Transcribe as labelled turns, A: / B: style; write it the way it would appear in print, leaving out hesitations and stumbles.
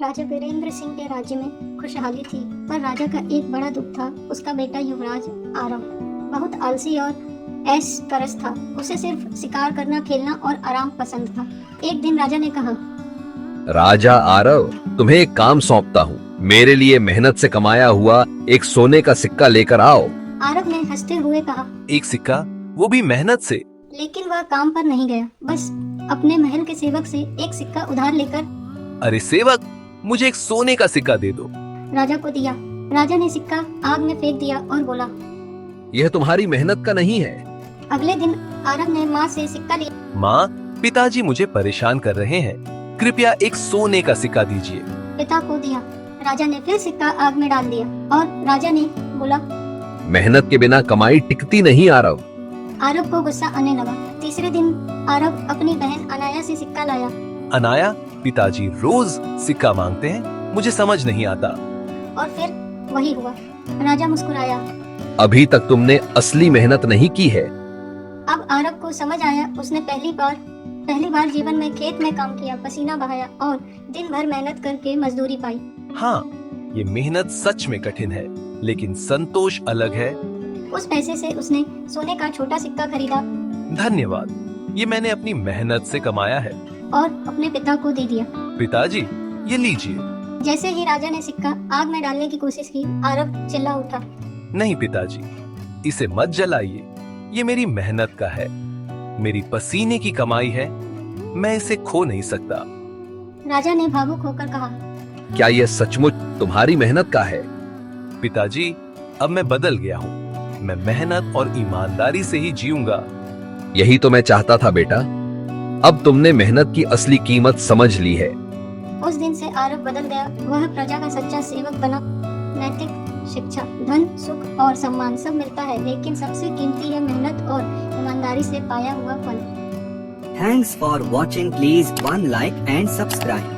A: राजा वीरेंद्र सिंह के राज्य में खुशहाली थी, पर राजा का एक बड़ा दुख था। उसका बेटा युवराज आरव बहुत आलसी और ऐश परस्त था। उसे सिर्फ शिकार करना, खेलना और आराम पसंद था। एक दिन राजा ने कहा,
B: राजा आरव, तुम्हें एक काम सौंपता हूँ। मेरे लिए मेहनत से कमाया हुआ एक सोने का सिक्का लेकर आओ।
A: आरव ने हंसते हुए कहा,
C: एक सिक्का, वो भी मेहनत से?
A: लेकिन वह काम पर नहीं गया। बस अपने महल के सेवक से एक सिक्का उधार लेकर
C: अरे सेवक, मुझे एक सोने का सिक्का दे दो।
A: राजा को दिया। राजा ने सिक्का आग में फेंक दिया और बोला,
B: यह तुम्हारी मेहनत का नहीं है।
A: अगले दिन आरव ने माँ से सिक्का लिया।
C: माँ, पिताजी मुझे परेशान कर रहे हैं, कृपया एक सोने का सिक्का दीजिए।
A: पिता को दिया। राजा ने फिर सिक्का आग में डाल दिया और राजा ने बोला,
B: मेहनत के बिना कमाई टिकती नहीं आरव।
A: आरव को गुस्सा आने लगा। तीसरे दिन आरव अपनी बहन अनाया से सिक्का लाया।
C: अनाया, पिताजी रोज सिक्का मांगते हैं, मुझे समझ नहीं आता।
A: और फिर वही हुआ। राजा मुस्कुराया।
B: अभी तक तुमने असली मेहनत नहीं की है।
A: अब आरव को समझ आया। उसने पहली बार जीवन में खेत में काम किया, पसीना बहाया और दिन भर मेहनत करके मजदूरी पाई।
C: हाँ, ये मेहनत सच में कठिन है, लेकिन संतोष अलग है।
A: उस पैसे से उसने सोने का छोटा सिक्का खरीदा
C: धन्यवाद, ये मैंने अपनी मेहनत से कमाया है।
A: और अपने पिता को दे दिया।
C: पिताजी, ये लीजिए।
A: जैसे ही राजा ने सिक्का आग में डालने की कोशिश की, आरव चिल्ला उठा,
C: नहीं पिताजी, इसे मत जलाइए, ये मेरी मेहनत का है, मेरी पसीने की कमाई है, मैं इसे खो नहीं सकता।
A: राजा ने भावुक होकर कहा,
B: क्या यह सचमुच तुम्हारी मेहनत का है?
C: पिताजी, अब मैं बदल गया हूँ, मैं मेहनत और ईमानदारी से ही जीऊंगा।
B: यही तो मैं चाहता था बेटा। अब तुमने मेहनत की असली कीमत समझ ली है।
A: उस दिन से आरव बदल गया। वह प्रजा का सच्चा सेवक बना। नैतिक शिक्षा, धन, सुख और सम्मान सब मिलता है, लेकिन सबसे कीमती है मेहनत और ईमानदारी से पाया हुआ फल।
D: Thanks for watching. Please one like and subscribe.